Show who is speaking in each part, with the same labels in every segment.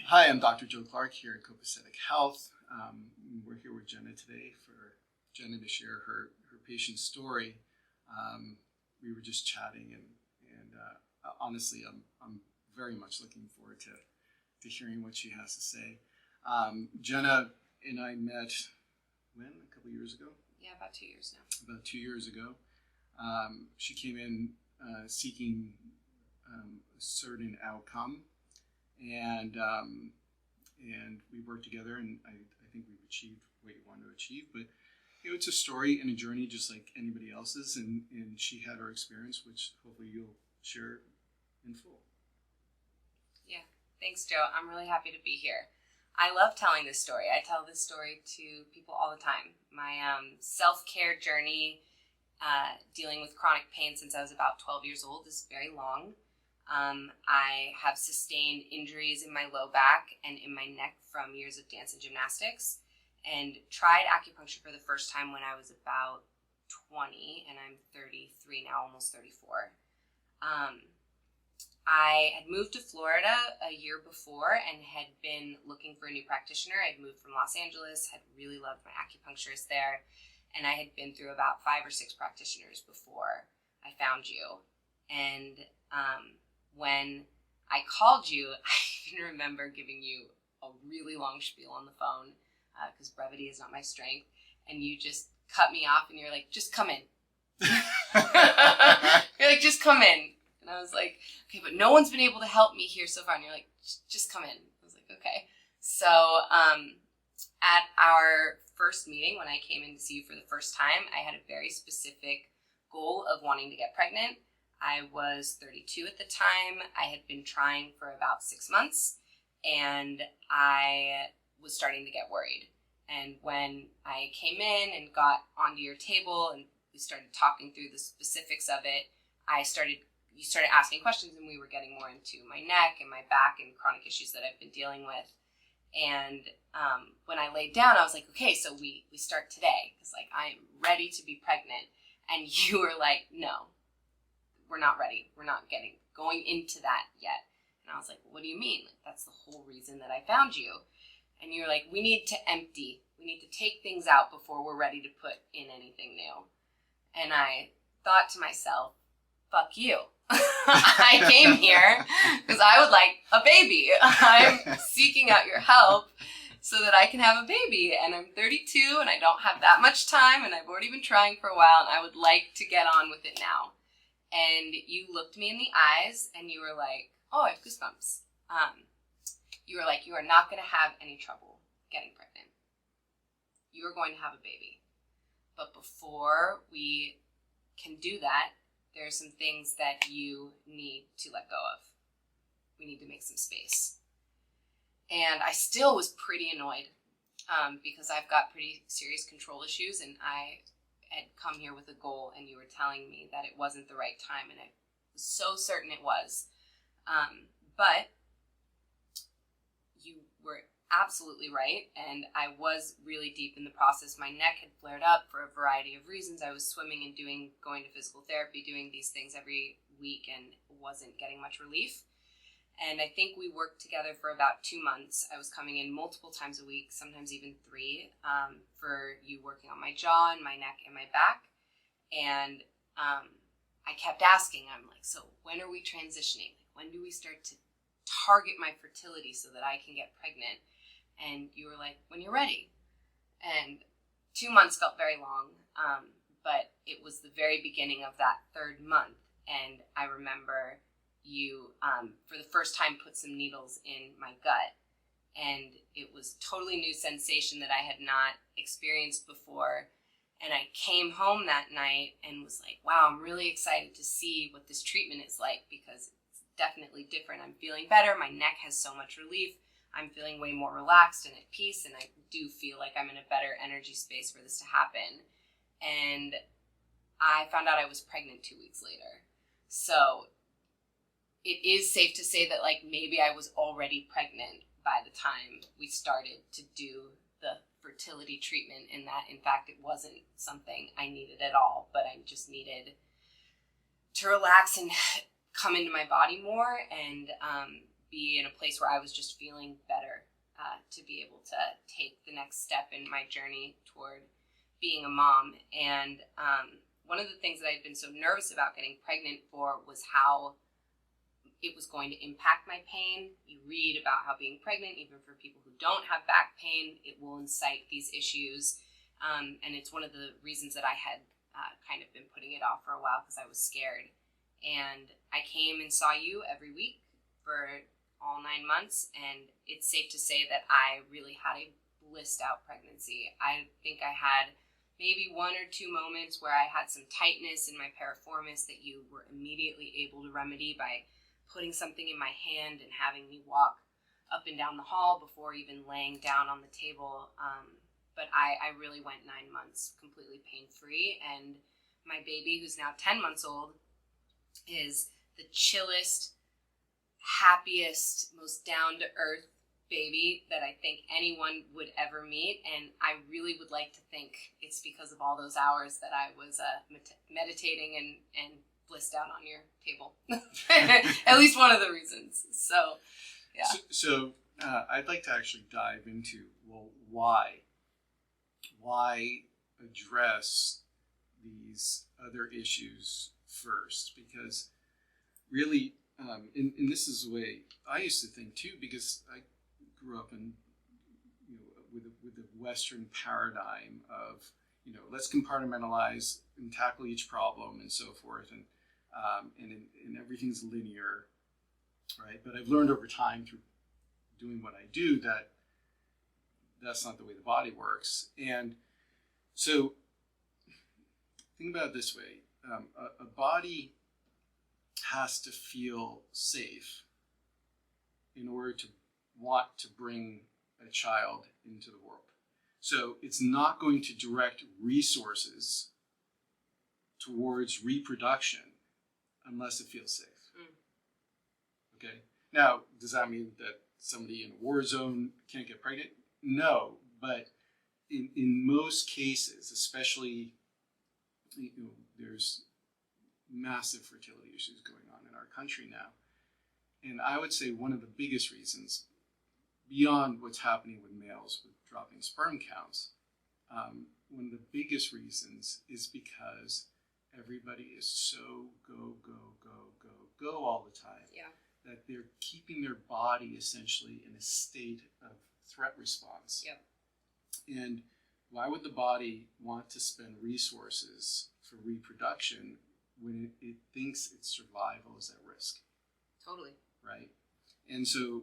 Speaker 1: Hi, I'm Dr. Joe Clarke here at Copacetic Health. We're here with Jenna today for Jenna to share her patient story. We were just chatting, and honestly, I'm very much looking forward to hearing what she has to say. Jenna and I met, a couple years ago?
Speaker 2: Yeah, about 2 years now.
Speaker 1: About 2 years ago. She came in seeking a certain outcome, and we worked together, and I think we've achieved what you wanted to achieve. But it's a story and a journey just like anybody else's, and she had her experience, which hopefully you'll share in full.
Speaker 2: Yeah, thanks, Joe. I'm really happy to be here. I love telling this story. I tell this story to people all the time. My self-care journey, dealing with chronic pain since I was about 12 years old, is very long. I have sustained injuries in my low back and in my neck from years of dance and gymnastics, and tried acupuncture for the first time when I was about 20, and I'm 33 now, almost 34. I had moved to Florida a year before and had been looking for a new practitioner. I had moved from Los Angeles, had really loved my acupuncturist there, and I had been through about 5 or 6 practitioners before I found you. And when I called you, I even remember giving you a really long spiel on the phone, because brevity is not my strength, and you just cut me off and you're like, just come in. You're like, just come in. And I was like, okay, but no one's been able to help me here so far. And you're like, just come in. I was like, okay. So at our first meeting, when I came in to see you for the first time, I had a very specific goal of wanting to get pregnant. I was 32 at the time. I had been trying for about 6 months, and I was starting to get worried. And when I came in and got onto your table and we started talking through the specifics of it, you started asking questions, and we were getting more into my neck and my back and chronic issues that I've been dealing with. And when I laid down, I was like, okay, so we start today, because like I am ready to be pregnant. And you were like, no, we're not ready. We're not going into that yet. And I was like, what do you mean? Like, that's the whole reason that I found you. And you were like, we need to empty. We need to take things out before we're ready to put in anything new. And I thought to myself, fuck you. I came here because I would like a baby. I'm seeking out your help so that I can have a baby. And I'm 32 and I don't have that much time, and I've already been trying for a while, and I would like to get on with it now. And you looked me in the eyes and you were like, oh, I have goosebumps. You were like, you are not going to have any trouble getting pregnant. You are going to have a baby. But before we can do that, there are some things that you need to let go of. We need to make some space. And I still was pretty annoyed because I've got pretty serious control issues, and I had come here with a goal, and you were telling me that it wasn't the right time, and I was so certain it was. But you were absolutely right, and I was really deep in the process. My neck had flared up for a variety of reasons. I was swimming and going to physical therapy, doing these things every week, and wasn't getting much relief. And I think we worked together for about 2 months. I was coming in multiple times a week, sometimes even 3, for you working on my jaw and my neck and my back. And I kept asking, I'm like, so when are we transitioning? When do we start to target my fertility so that I can get pregnant? And you were like, when you're ready. And 2 months felt very long, but it was the very beginning of that 3rd month. And I remember you, for the first time, put some needles in my gut. And it was totally new sensation that I had not experienced before. And I came home that night and was like, wow, I'm really excited to see what this treatment is like, because it's definitely different. I'm feeling better. My neck has so much relief. I'm feeling way more relaxed and at peace, and I do feel like I'm in a better energy space for this to happen. And I found out I was pregnant 2 weeks later. So it is safe to say that like maybe I was already pregnant by the time we started to do the fertility treatment, and that in fact it wasn't something I needed at all, but I just needed to relax and come into my body more and be in a place where I was just feeling better, to be able to take the next step in my journey toward being a mom. And one of the things that I'd been so nervous about getting pregnant for was how it was going to impact my pain. You read about how being pregnant, even for people who don't have back pain, it will incite these issues. And it's one of the reasons that I had kind of been putting it off for a while, because I was scared. And I came and saw you every week for all 9 months, and it's safe to say that I really had a blissed out pregnancy. I think I had maybe 1 or 2 moments where I had some tightness in my piriformis that you were immediately able to remedy by putting something in my hand and having me walk up and down the hall before even laying down on the table. But I really went 9 months completely pain-free, and my baby, who's now 10 months old, is the chillest, happiest, most down-to-earth baby that I think anyone would ever meet. And I really would like to think it's because of all those hours that I was meditating and blissed out on your table. At least one of the reasons. So, yeah.
Speaker 1: So I'd like to actually dive into, well, why address these other issues first? Because really, and this is the way I used to think too, because I grew up in, with the Western paradigm of, let's compartmentalize and tackle each problem and so forth, and everything's linear, right? But I've learned over time through doing what I do that that's not the way the body works. And so think about it this way. A body has to feel safe in order to want to bring a child into the world. So it's not going to direct resources towards reproduction unless it feels safe. Okay? Now, does that mean that somebody in a war zone can't get pregnant? No, but in most cases, especially, there's massive fertility issues going on in our country now. And I would say one of the biggest reasons, beyond what's happening with males with dropping sperm counts, one of the biggest reasons is because everybody is so go all the time, that they're keeping their body essentially in a state of threat response. And why would the body want to spend resources for reproduction when it thinks its survival is at risk?
Speaker 2: Totally.
Speaker 1: Right? And so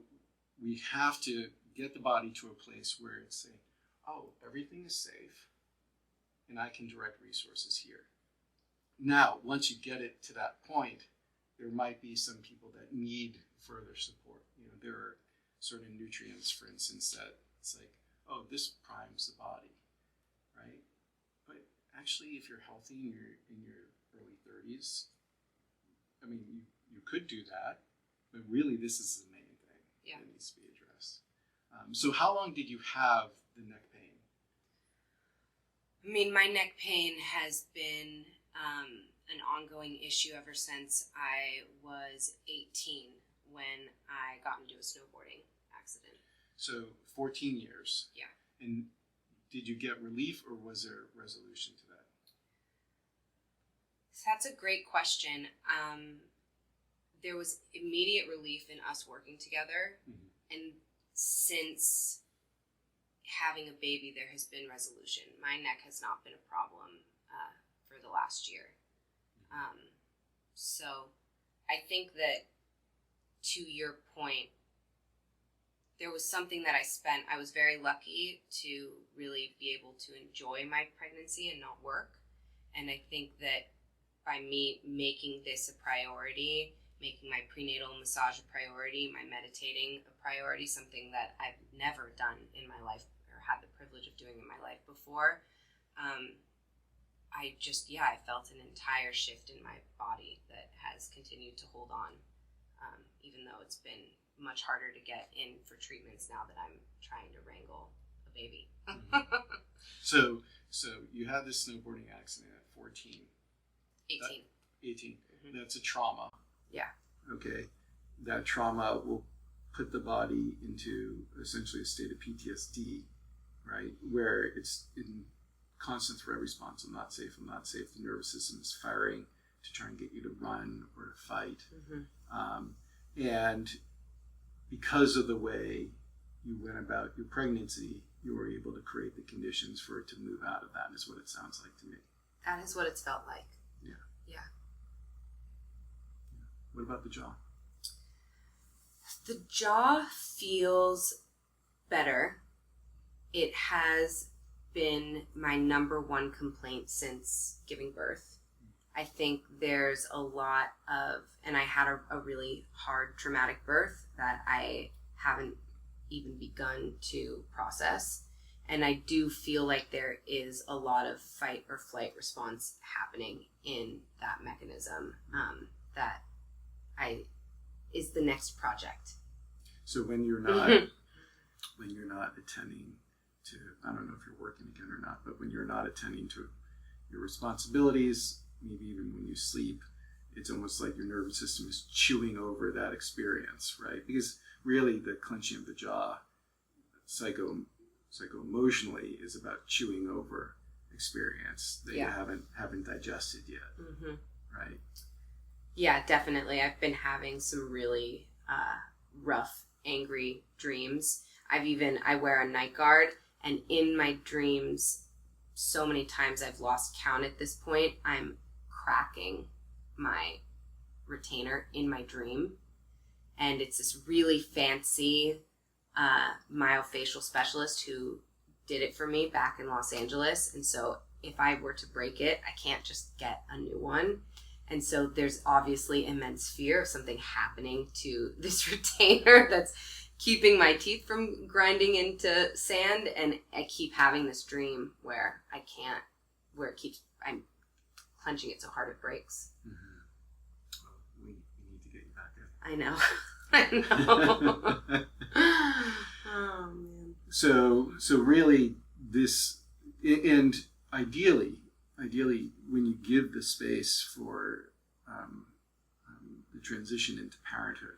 Speaker 1: we have to get the body to a place where it's saying, oh, everything is safe and I can direct resources here. Now, once you get it to that point, there might be some people that need further support. There are certain nutrients, for instance, that it's like, oh, this primes the body, right? But actually, if you're healthy and you're in your early 30s, I mean, you could do that, but really this is the main thing that needs to be addressed. So how long did you have the neck pain?
Speaker 2: I mean, my neck pain has been an ongoing issue ever since I was 18, when I got into a snowboarding accident.
Speaker 1: So 14 years.
Speaker 2: Yeah.
Speaker 1: And did you get relief, or was there resolution to that?
Speaker 2: That's a great question. There was immediate relief in us working together. And since having a baby, there has been resolution. My neck has not been a problem for the last year. So I think that, to your point, there was something that I was very lucky to really be able to enjoy my pregnancy and not work. And I think that by me making this a priority, making my prenatal massage a priority, my meditating a priority, something that I've never done in my life or had the privilege of doing in my life before, I felt an entire shift in my body that has continued to hold on, even though it's been much harder to get in for treatments now that I'm trying to wrangle a baby.
Speaker 1: So you had this snowboarding accident at 14.
Speaker 2: 18.
Speaker 1: 18. That's a trauma.
Speaker 2: Yeah.
Speaker 1: Okay. That trauma will put the body into essentially a state of PTSD, right? Where it's in constant threat response. I'm not safe. I'm not safe. The nervous system is firing to try and get you to run or to fight. And because of the way you went about your pregnancy, you were able to create the conditions for it to move out of that, is what it sounds like to me.
Speaker 2: That is what it's felt like. Yeah.
Speaker 1: What about the jaw?
Speaker 2: The jaw feels better. It has been my number one complaint since giving birth. I think there's a lot of, and I had a really hard traumatic birth that I haven't even begun to process. And I do feel like there is a lot of fight or flight response happening in that mechanism that is the next project.
Speaker 1: So when you're not attending to, I don't know if you're working again or not, but when you're not attending to your responsibilities, maybe even when you sleep, it's almost like your nervous system is chewing over that experience, right? Because really the clenching of the jaw, psycho-emotionally, is about chewing over experience that you haven't digested yet, right?
Speaker 2: Yeah, definitely. I've been having some really rough, angry dreams. I wear a night guard, and in my dreams, so many times I've lost count at this point, I'm cracking my retainer in my dream. And it's this really fancy myofascial specialist who did it for me back in Los Angeles. And so if I were to break it, I can't just get a new one. And so there's obviously immense fear of something happening to this retainer that's keeping my teeth from grinding into sand. And I keep having this dream where I'm clenching it so hard it breaks.
Speaker 1: Well, we need to get you back there.
Speaker 2: I know. I know. Oh, man.
Speaker 1: So really this, and ideally, when you give the space for the transition into parenthood,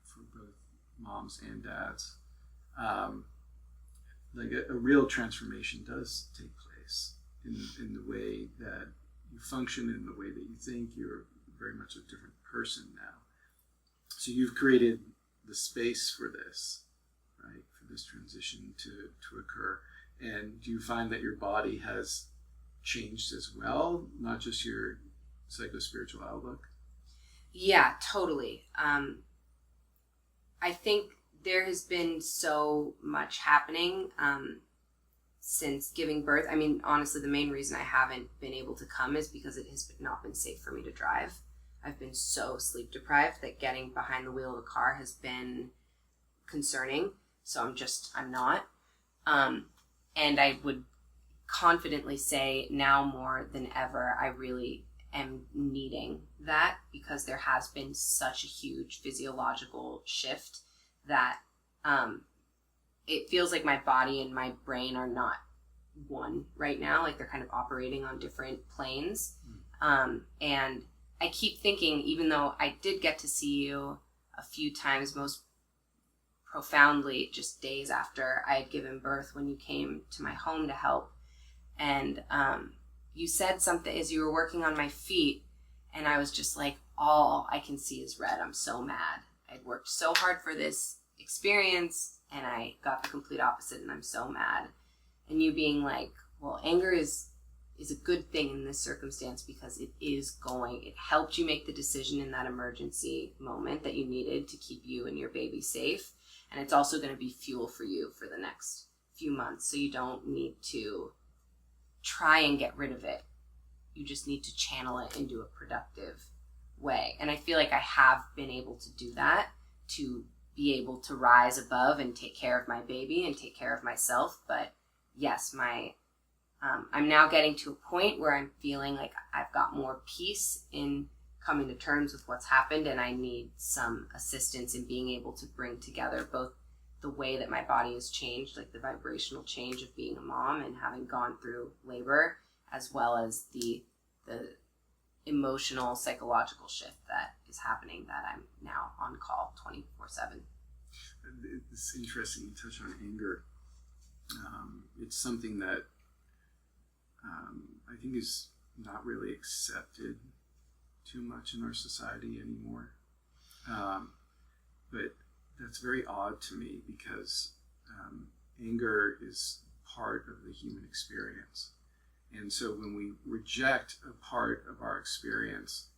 Speaker 1: for both moms and dads, like a real transformation does take place in the way that you function, in the way that you think. You're very much a different person now. So you've created the space for this, right? For this transition to occur. And do you find that your body has changed as well, not just your psycho-spiritual outlook?
Speaker 2: Yeah, totally. I think there has been so much happening since giving birth. I mean, honestly, the main reason I haven't been able to come is because it has not been safe for me to drive. I've been so sleep deprived that getting behind the wheel of a car has been concerning. So I'm not. And I would confidently say now more than ever, I really am needing that, because there has been such a huge physiological shift that it feels like my body and my brain are not one right now. Like they're kind of operating on different planes. And I keep thinking, even though I did get to see you a few times, most profoundly just days after I had given birth, when you came to my home to help, and you said something as you were working on my feet, and I was just like, all I can see is red. I'm so mad. I'd worked so hard for this experience, and I got the complete opposite, and I'm so mad. And you being like, well, anger is a good thing in this circumstance, because it helped you make the decision in that emergency moment that you needed to keep you and your baby safe. And it's also going to be fuel for you for the next few months. So you don't need to try and get rid of it. You just need to channel it into a productive way. And I feel like I have been able to do that, to be able to rise above and take care of my baby and take care of myself. But yes, I'm now getting to a point where I'm feeling like I've got more peace in coming to terms with what's happened, and I need some assistance in being able to bring together both the way that my body has changed, like the vibrational change of being a mom and having gone through labor, as well as the emotional, psychological shift that is is happening that I'm now on call 24/7.
Speaker 1: It's interesting you touch on anger. It's something that I think is not really accepted too much in our society anymore. But that's very odd to me because anger is part of the human experience. And so when we reject a part of our experience,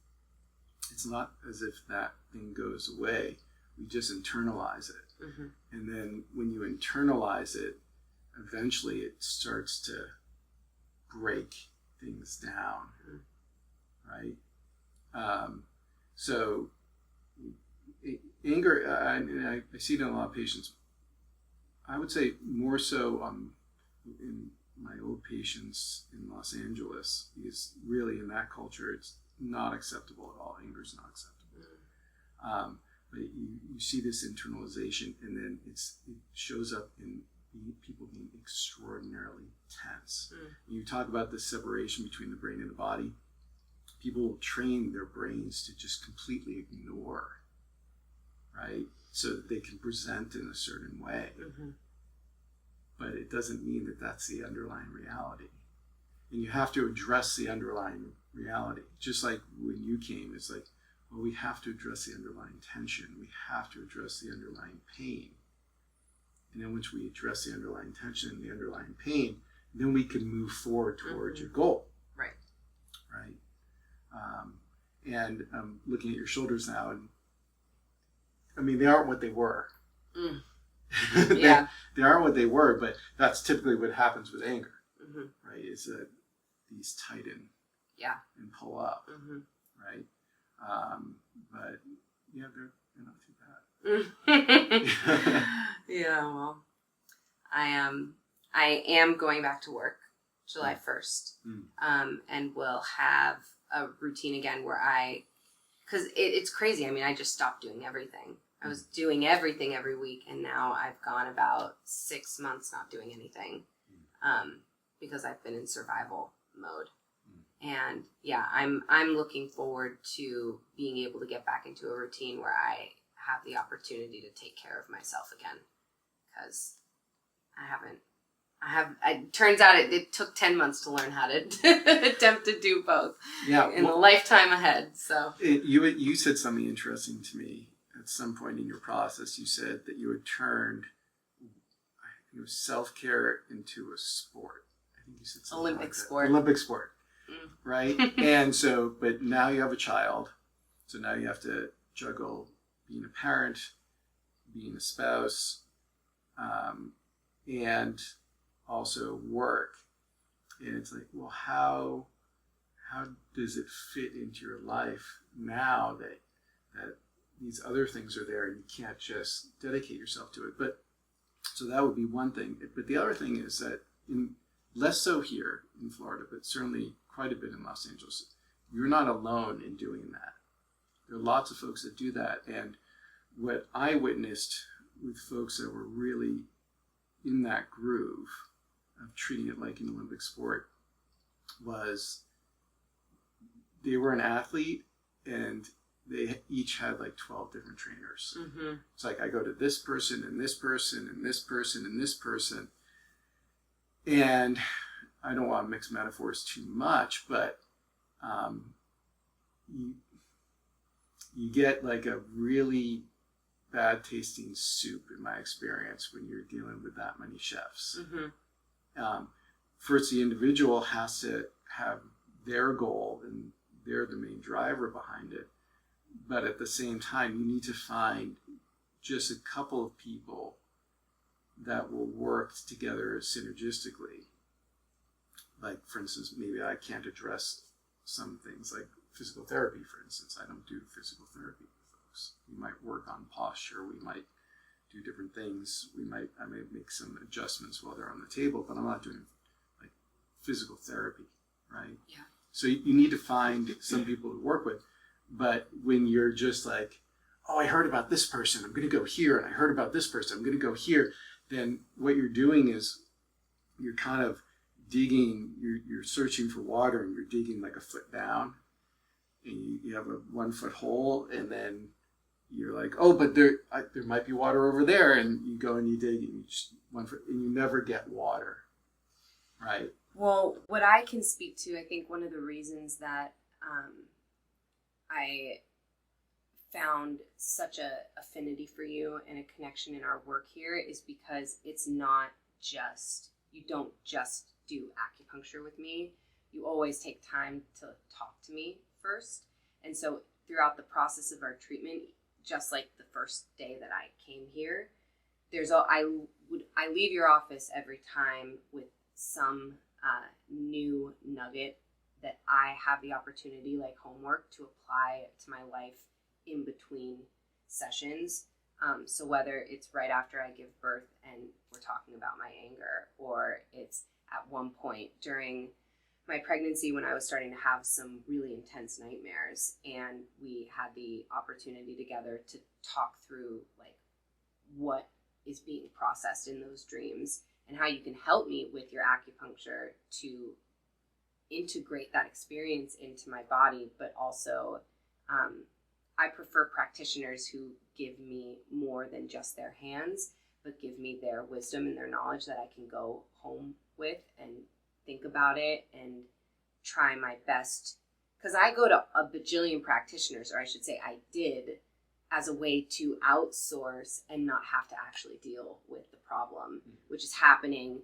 Speaker 1: it's not as if that thing goes away. We just internalize it.
Speaker 2: Mm-hmm.
Speaker 1: And then when you internalize it, eventually it starts to break things down, right? So anger, and I see it in a lot of patients. I would say more so in my old patients in Los Angeles, because really in that culture, it's not acceptable at all. Anger is not acceptable. But you see this internalization, and then it shows up in people being extraordinarily tense. You talk about the separation between the brain and the body. People will train their brains to just completely ignore, right? So that they can present in a certain way. Mm-hmm. But it doesn't mean that that's the underlying reality. And you have to address the underlying reality. Just like when you came, it's like, well, we have to address the underlying tension. We have to address the underlying pain. And then once we address the underlying tension and the underlying pain, then we can move forward towards your goal.
Speaker 2: Right.
Speaker 1: Right. And I'm looking at your shoulders now, and I mean, they aren't what they were.
Speaker 2: Yeah.
Speaker 1: They aren't what they were, but that's typically what happens with anger, right? Is that these tighten and pull up, right? But yeah, they're not too bad.
Speaker 2: Yeah, well, I am going back to work July 1st, and will have a routine again where because it's crazy. I mean, I just stopped doing everything. I was doing everything every week, and now I've gone about 6 months not doing anything, because I've been in survival mode. And yeah, I'm looking forward to being able to get back into a routine where I have the opportunity to take care of myself again, because it turns out it took 10 months to learn how to attempt to do both in the lifetime ahead. So
Speaker 1: you said something interesting to me at some point in your process. You said that you had turned self-care into a sport. I think you said something
Speaker 2: Olympic
Speaker 1: like that.
Speaker 2: sport.
Speaker 1: Olympic sport, right? And so, but now you have a child, so now you have to juggle being a parent, being a spouse, and also work. And it's like, well, how does it fit into your life now that these other things are there and you can't just dedicate yourself to it? But so that would be one thing. But the other thing is that less so here in Florida, but certainly quite a bit in Los Angeles, you're not alone in doing that. There are lots of folks that do that. And what I witnessed with folks that were really in that groove of treating it like an Olympic sport was they were an athlete and they each had like 12 different trainers. It's like, I go to this person and this person and this person and this person. And I don't want to mix metaphors too much, but you get like a really bad tasting soup, in my experience, when you're dealing with that many chefs. First, the individual has to have their goal, and they're the main driver behind it. But at the same time, you need to find just a couple of people that will work together synergistically. Like, for instance, maybe I can't address some things like physical therapy, for instance. I don't do physical therapy with folks. We might work on posture. We might do different things. I may make some adjustments while they're on the table, but I'm not doing like physical therapy, right? Yeah. So you need to find some people to work with. But when you're just like, oh, I heard about this person, I'm going to go here, and I heard about this person, I'm going to go here, then what you're doing is you're kind of digging, you're searching for water, and you're digging like a foot down. and you have a 1 foot hole, and then you're like, oh, but there might be water over there, and you go and you dig, and you just 1 foot, and you never get water, right?
Speaker 2: Well, what I can speak to, I think one of the reasons that I found such a affinity for you and a connection in our work here is because it's not just, you don't just do acupuncture with me. You always take time to talk to me first. And so throughout the process of our treatment, just like the first day that I came here, I leave your office every time with some new nugget that I have the opportunity, like homework, to apply to my life in between sessions. So whether it's right after I give birth and we're talking about my anger, or it's at one point during my pregnancy when I was starting to have some really intense nightmares, and we had the opportunity together to talk through like what is being processed in those dreams and how you can help me with your acupuncture to integrate that experience into my body. But also I prefer practitioners who give me more than just their hands, but give me their wisdom and their knowledge that I can go home with and think about it and try my best. Because I go to a bajillion practitioners, or I should say I did, as a way to outsource and not have to actually deal with the problem, which is happening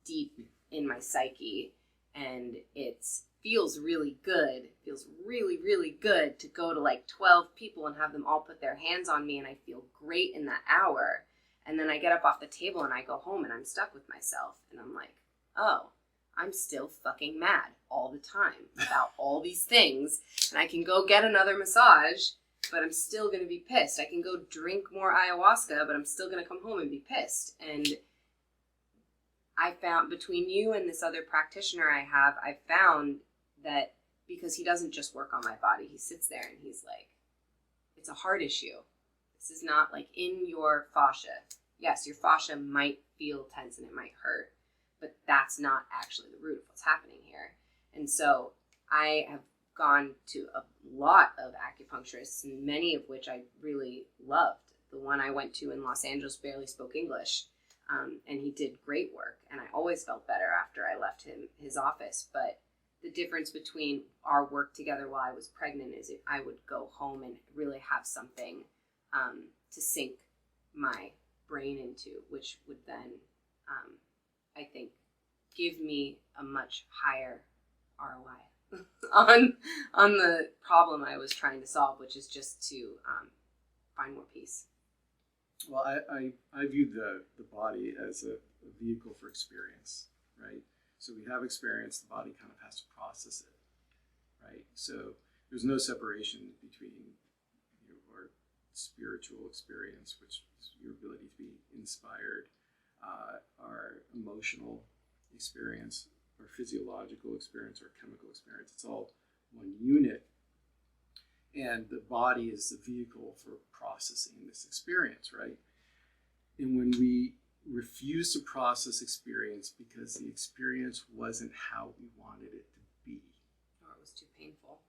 Speaker 2: deep in my psyche. And it feels really good. It feels really, really good to go to like 12 people and have them all put their hands on me, and I feel great in that hour. And then I get up off the table and I go home and I'm stuck with myself. And I'm like, oh, I'm still fucking mad all the time about all these things. And I can go get another massage, but I'm still going to be pissed. I can go drink more ayahuasca, but I'm still going to come home and be pissed. And I found, between you and this other practitioner I found that because he doesn't just work on my body, he sits there and he's like, it's a heart issue. This is not like in your fascia. Yes, your fascia might feel tense and it might hurt, but that's not actually the root of what's happening here. And so I have gone to a lot of acupuncturists, many of which I really loved. The one I went to in Los Angeles barely spoke English, and he did great work. And I always felt better after I left his office. But the difference between our work together while I was pregnant is if I would go home and really have something to sink my brain into, which would then, I think, give me a much higher ROI on the problem I was trying to solve, which is just to find more peace.
Speaker 1: Well, I view the body as a vehicle for experience, right? So we have experience, the body kind of has to process it, right? So there's no separation between our spiritual experience, which is your ability to be inspired, our emotional experience, our physiological experience, our chemical experience. It's all one unit. And the body is the vehicle for processing this experience, right? And when we refuse to process experience because the experience wasn't how we wanted it to be,
Speaker 2: Or it was too painful.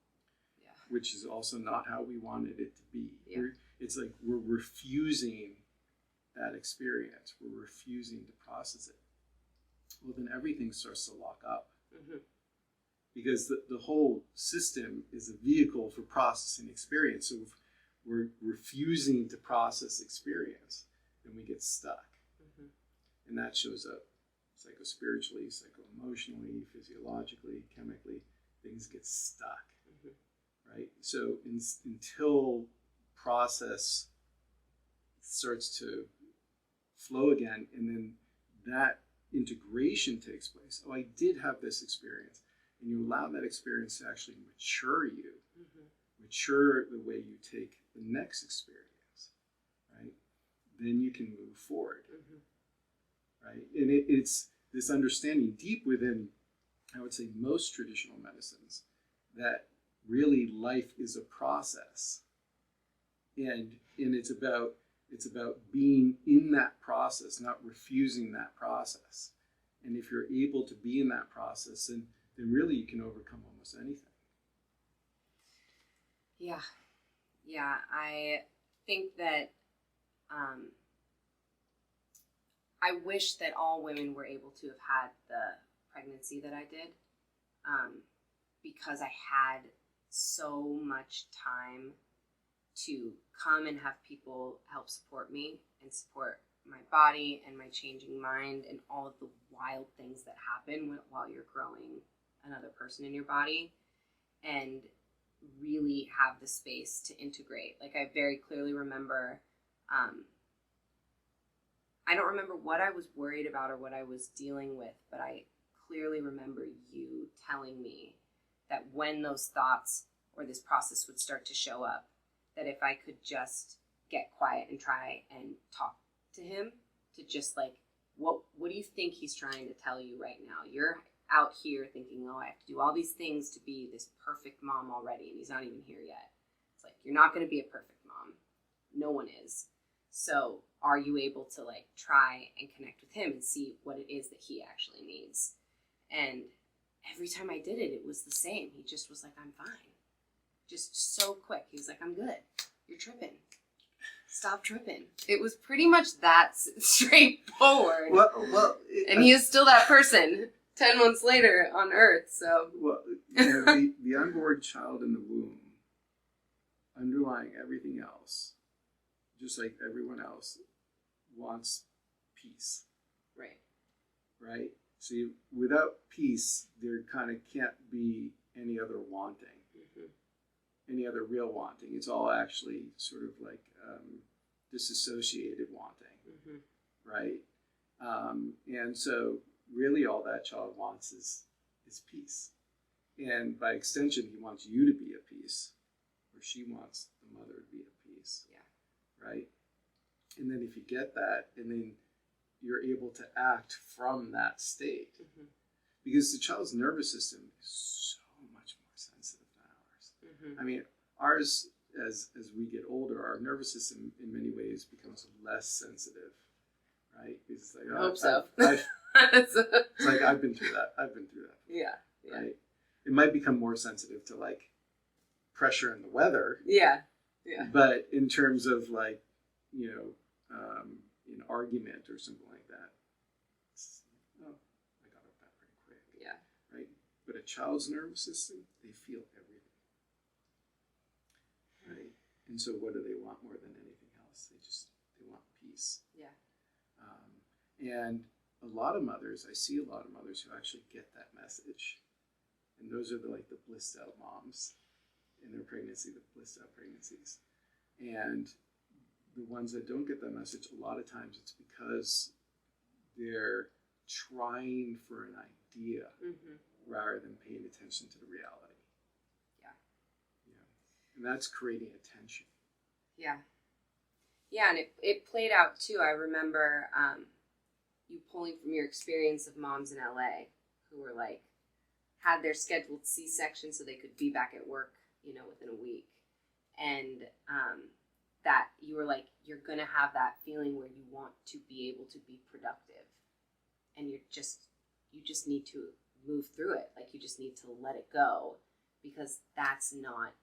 Speaker 2: Yeah.
Speaker 1: which is also not how we wanted it to be.
Speaker 2: Yeah.
Speaker 1: It's like we're refusing that experience. We're refusing to process it. Well, then everything starts to lock up.
Speaker 2: Mm-hmm.
Speaker 1: Because the whole system is a vehicle for processing experience. So if we're refusing to process experience, then we get stuck.
Speaker 2: Mm-hmm.
Speaker 1: And that shows up psychospiritually, psycho-emotionally, physiologically, chemically. Things get stuck, right? So until process starts to flow again, and then that integration takes place. Oh, I did have this experience. And you allow that experience to actually mature you, mature the way you take the next experience, right? Then you can move forward, right? And it's this understanding deep within, I would say, most traditional medicines, that really life is a process, and it's about being in that process, not refusing that process. And if you're able to be in that process, then really you can overcome almost anything.
Speaker 2: Yeah. Yeah. I think that I wish that all women were able to have had the pregnancy that I did, because I had so much time to come and have people help support me and support my body and my changing mind and all of the wild things that happen while you're growing another person in your body, and really have the space to integrate. Like, I very clearly remember, I don't remember what I was worried about or what I was dealing with, but I clearly remember you telling me that when those thoughts or this process would start to show up, that if I could just get quiet and try and talk to him, to just like, what do you think he's trying to tell you right now? You're out here thinking, oh, I have to do all these things to be this perfect mom already, and he's not even here yet. It's like, you're not going to be a perfect mom. No one is. So are you able to like try and connect with him and see what it is that he actually needs? And every time I did it, it was the same. He just was like, I'm fine. Just so quick. He's like, I'm good. You're tripping. Stop tripping. It was pretty much that straightforward. And he is still that person 10 months later on Earth. So,
Speaker 1: well, you know, the unborn child in the womb, underlying everything else, just like everyone else, wants peace.
Speaker 2: Right.
Speaker 1: Right? So without peace, there kind of can't be any other wanting, any other real wanting. It's all actually sort of like disassociated wanting, right? And so really all that child wants is peace. And by extension, he wants you to be at peace, or she wants the mother to be at peace. Yeah. Right? And then if you get that, and then you're able to act from that state. Because the child's nervous system is so much more sensitive than ours. I mean, ours, as we get older, our nervous system in many ways becomes less sensitive, right? It's like,
Speaker 2: I hope so.
Speaker 1: It's like, I've been through that.
Speaker 2: Yeah.
Speaker 1: Right? It might become more sensitive to like pressure in the weather.
Speaker 2: Yeah.
Speaker 1: But in terms of like, you know, an argument or something like that, I got over that pretty quick.
Speaker 2: Yeah.
Speaker 1: Right? But a child's nervous system, they feel everything. Right? And so what do they want more than anything else? They want peace.
Speaker 2: Yeah.
Speaker 1: And a lot of mothers, I see a lot of mothers who actually get that message. And those are the blissed out moms in their pregnancy, the blissed out pregnancies. And the ones that don't get that message, a lot of times it's because they're trying for an idea rather than paying attention to the reality.
Speaker 2: Yeah.
Speaker 1: And that's creating a tension.
Speaker 2: Yeah. Yeah, and it played out too. I remember you pulling from your experience of moms in LA who were like, had their scheduled C-section so they could be back at work, within a week. And that you were like, you're going to have that feeling where you want to be able to be productive. And you just need to move through it. Like, you just need to let it go, because that's not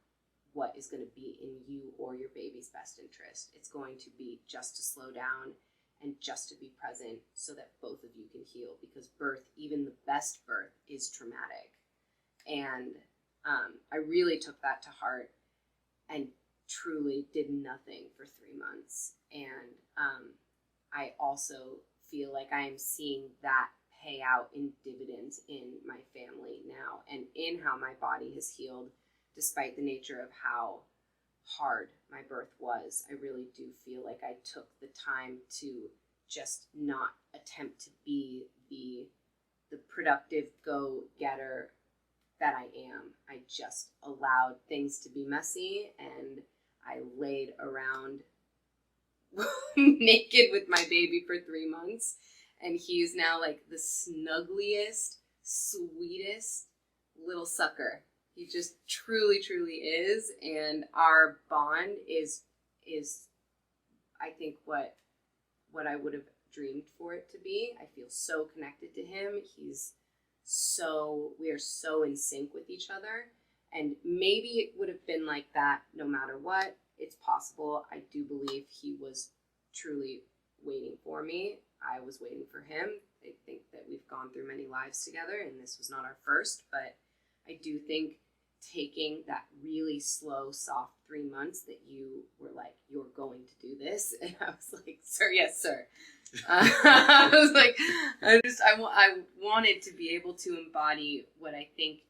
Speaker 2: what is going to be in you or your baby's best interest. It's going to be just to slow down and just to be present so that both of you can heal, because birth, even the best birth, is traumatic. And I really took that to heart and truly did nothing for 3 months. And I also feel like I am seeing that pay out in dividends in my family now, and in how my body has healed despite the nature of how hard my birth was. I really do feel like I took the time to just not attempt to be the productive go-getter that I am. I just allowed things to be messy, and I laid around naked with my baby for 3 months, and he's now like the snuggliest, sweetest little sucker. He just truly, truly is. And our bond is I think what I would have dreamed for it to be. I feel so connected to him. We are so in sync with each other. And maybe it would have been like that no matter what. It's possible. I do believe he was truly waiting for me. I was waiting for him. I think that we've gone through many lives together, and this was not our first, but I do think taking that really slow, soft 3 months that you were like, you're going to do this. And I was like, sir, yes, sir. I was like, I wanted to be able to embody what I think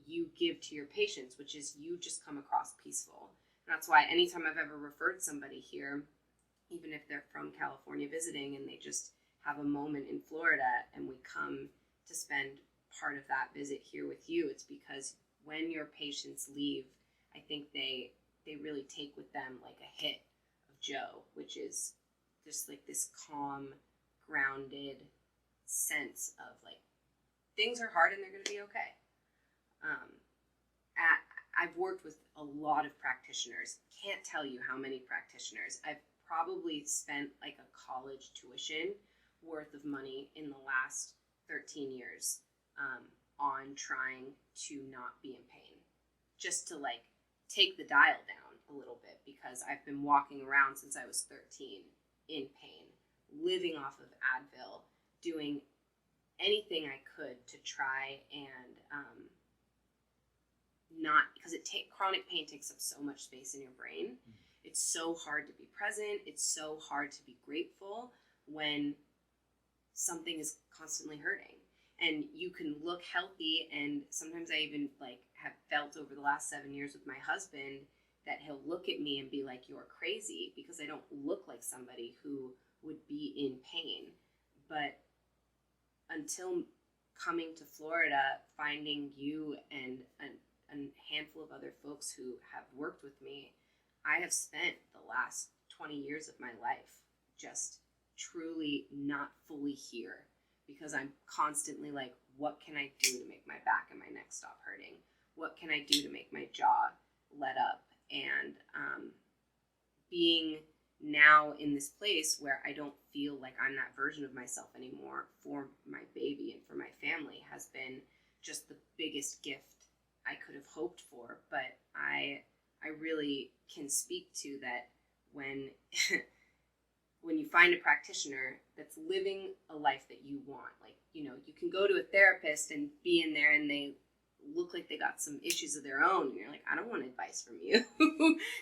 Speaker 2: you give to your patients, which is you just come across peaceful. And that's why anytime I've ever referred somebody here, even if they're from California visiting and they just have a moment in Florida and we come to spend part of that visit here with you, it's because when your patients leave, I think they really take with them like a hit of Joe, which is just like this calm, grounded sense of like, things are hard and they're going to be okay. I've worked with a lot of practitioners. Can't tell you how many practitioners. I've probably spent like a college tuition worth of money in the last 13 years on trying to not be in pain. Just to like take the dial down a little bit, because I've been walking around since I was 13 in pain, living off of Advil, doing anything I could to try and not, because chronic pain takes up so much space in your brain. It's so hard to be present. It's so hard to be grateful when something is constantly hurting. And you can look healthy, and sometimes I even like have felt over the last 7 years with my husband that he'll look at me and be like, you're crazy, because I don't look like somebody who would be in pain. But until coming to Florida, finding you and a handful of other folks who have worked with me, I have spent the last 20 years of my life just truly not fully here, because I'm constantly like, what can I do to make my back and my neck stop hurting? What can I do to make my jaw let up? And being now in this place where I don't feel like I'm that version of myself anymore for my baby and for my family has been just the biggest gift I could have hoped for. But I really can speak to that when when you find a practitioner that's living a life that you want. Like, you know, you can go to a therapist and be in there and they look like they got some issues of their own, and you're like, I don't want advice from you.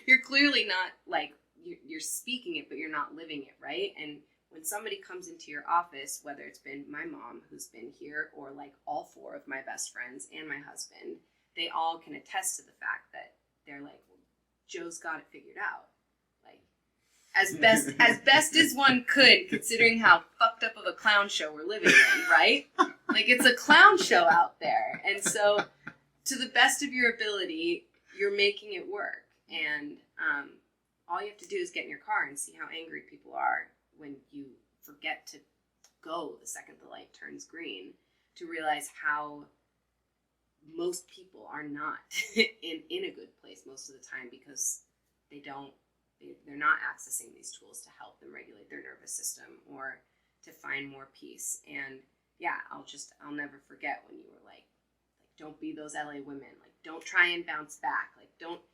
Speaker 2: You're clearly not like, you're speaking it, but you're not living it, right? And when somebody comes into your office, whether it's been my mom who's been here, or like all four of my best friends and my husband, they all can attest to the fact that they're like, well, Joe's got it figured out. Like, as best as one could, considering how fucked up of a clown show we're living in, right? Like, it's a clown show out there. And so, to the best of your ability, you're making it work. And all you have to do is get in your car and see how angry people are when you forget to go the second the light turns green, to realize how most people are not in a good place most of the time, because they're not accessing these tools to help them regulate their nervous system or to find more peace. And yeah, I'll never forget when you were like, don't be those LA women. Like, don't try and bounce back. Like, don't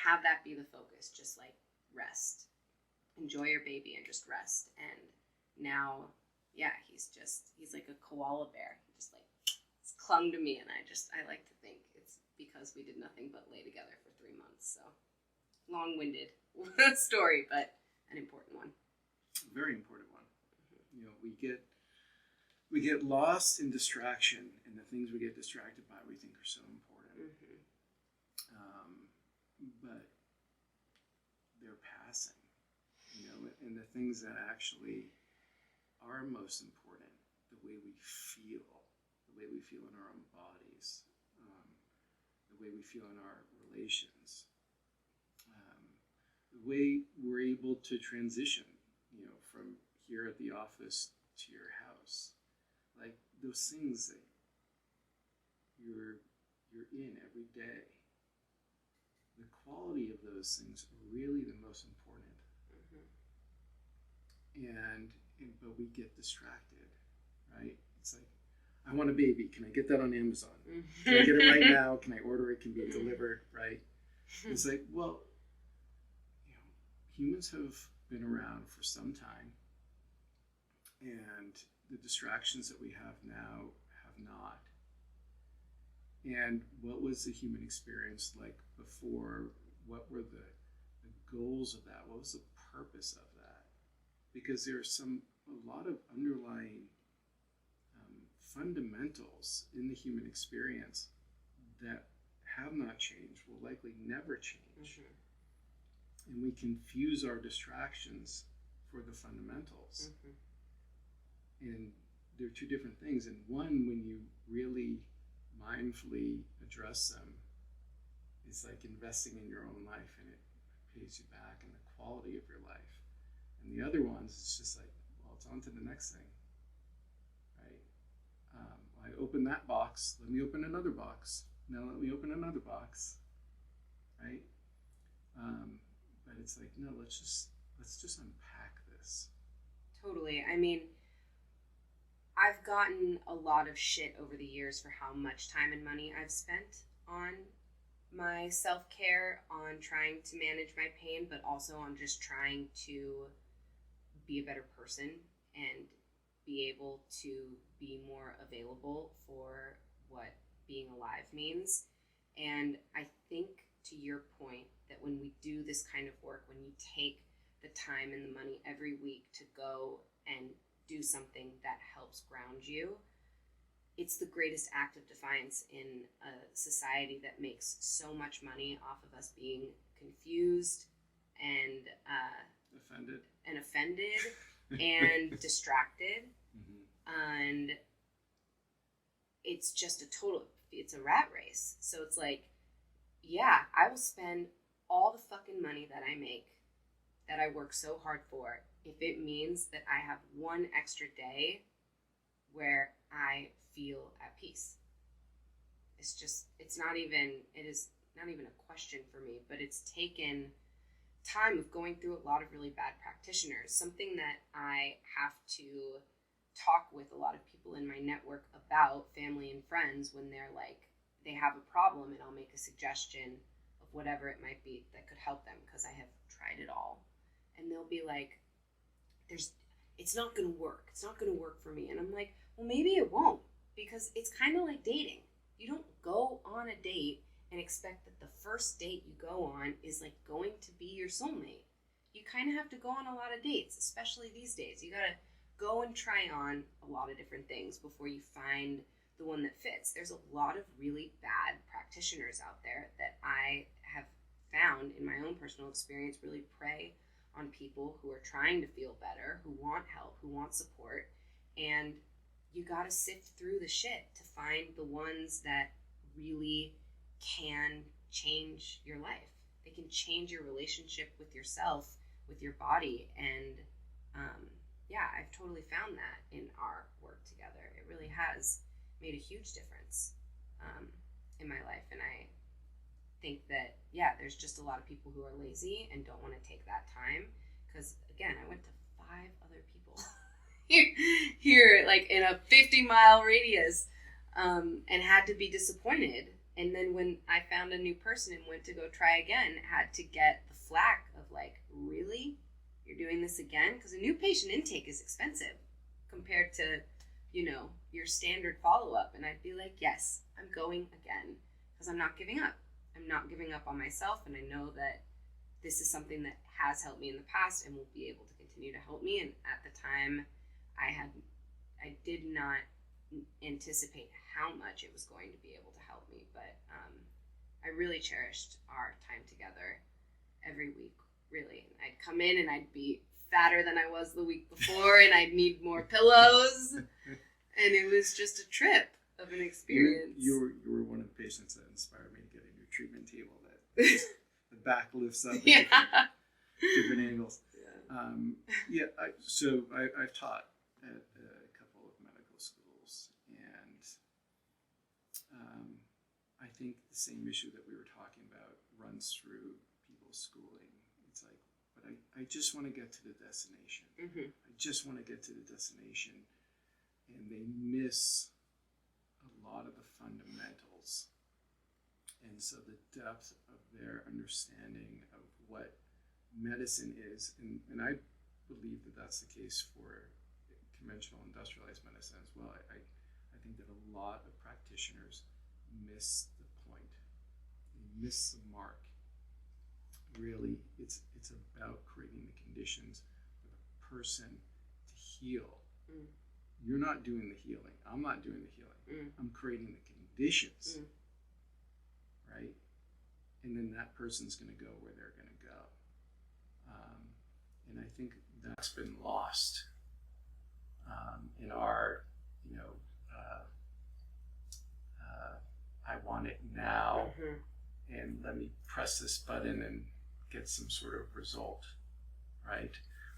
Speaker 2: have that be the focus. Just like rest, enjoy your baby and just rest. And now, yeah, he's like a koala bear. He just like clung to me, and I like to think it's because we did nothing but lay together for 3 months. So long-winded story, but an important one.
Speaker 1: A very important one. Mm-hmm. You know, we get lost in distraction, and the things we get distracted by we think are so important. Mm-hmm. But they're passing, you know, and the things that actually are most important, the way we feel in our own bodies, the way we feel in our relations, the way we're able to transition, you know, from here at the office to your house, like those things that you're in every day. The quality of those things are really the most important. Mm-hmm. But we get distracted, right? It's like, I want a baby. Can I get that on Amazon? Can I get it right now? Can I order it? Can it be delivered? Right? It's like, well, humans have been around for some time, and the distractions that we have now have not. And what was the human experience like before? What were the goals of that? What was the purpose of that? Because there's a lot of underlying fundamentals in the human experience that have not changed, will likely never change. And we confuse our distractions for the fundamentals. And they're two different things. And one, when you really mindfully address them, is like investing in your own life, and it pays you back in the quality of your life. And the other ones, it's just like, well, it's on to the next thing, right? I opened that box, let me open another box. Now let me open another box, right? But it's like, no, let's just unpack this.
Speaker 3: Totally. I mean, I've gotten a lot of shit over the years for how much time and money I've spent on my self-care, on trying to manage my pain, but also on just trying to be a better person and be able to be more available for what being alive means. And I think, to your point, that when we do this kind of work, when you take the time and the money every week to go and do something that helps ground you, it's the greatest act of defiance in a society that makes so much money off of us being confused and offended and distracted. And it's just it's a rat race. So it's like, yeah, I will spend all the fucking money that I make, that I work so hard for, if it means that I have one extra day where I feel at peace. It is not even a question for me, but it's taken time of going through a lot of really bad practitioners. Something that I have to talk with a lot of people in my network about, family and friends, when they're like, they have a problem, and I'll make a suggestion of whatever it might be that could help them, because I have tried it all. And they'll be like, it's not going to work. It's not going to work for me. And I'm like, well, maybe it won't, because it's kind of like dating. You don't go on a date and expect that the first date you go on is like going to be your soulmate. You kind of have to go on a lot of dates, especially these days. You got to go and try on a lot of different things before you find the one that fits. There's a lot of really bad practitioners out there that I have found in my own personal experience really prey on people who are trying to feel better, who want help, who want support. And you got to sift through the shit to find the ones that really can change your life. They can change your relationship with yourself, with your body. And yeah, I've totally found that in our work together. It really has made a huge difference in my life. And I think that, yeah, there's just a lot of people who are lazy and don't want to take that time. Because, again, I went to 5 other people here, like in a 50-mile radius, and had to be disappointed. And then when I found a new person and went to go try again, had to get the flack of like, really? You're doing this again? Because a new patient intake is expensive compared to, your standard follow-up. And I'd be like, yes, I'm going again, because I'm not giving up. I'm not giving up on myself, and I know that this is something that has helped me in the past and will be able to continue to help me. And at the time, I did not anticipate how much it was going to be able to help me, but I really cherished our time together every week, really. And I'd come in and I'd be fatter than I was the week before, and I'd need more pillows, and it was just a trip of an experience.
Speaker 1: You were one of the patients that inspired me to get a new treatment table that the back lifts up at different angles. So I've taught at a couple of medical schools, and I think the same issue that we were talking about runs through people's schooling. It's like, but I just want to get to the destination. I just want to get to the destination, and they miss a lot of the fundamentals. And so the depth of their understanding of what medicine is, and I believe that that's the case for conventional industrialized medicine as well. I think that a lot of practitioners miss the point. They miss the mark. Really, it's about creating the conditions for the person to heal. Mm. You're not doing the healing. I'm not doing the healing. I'm creating the conditions. Right? And then that person's going to go where they're going to go. And I think that's been lost in our, I want it now, and let me press this button and get some sort of result, right?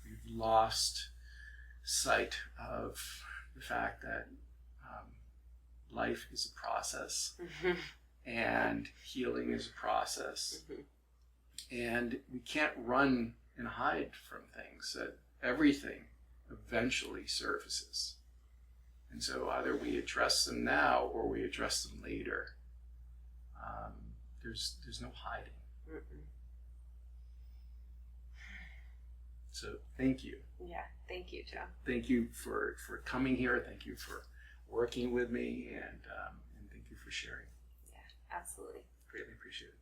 Speaker 1: We've lost sight of the fact that life is a process. And healing is a process. And we can't run and hide from things, that everything eventually surfaces. And so either we address them now or we address them later. There's no hiding. So thank you.
Speaker 3: Yeah, thank you, Joe.
Speaker 1: Thank you for coming here. Thank you for working with me, and thank you for sharing.
Speaker 3: Yeah, absolutely.
Speaker 1: Greatly appreciate it.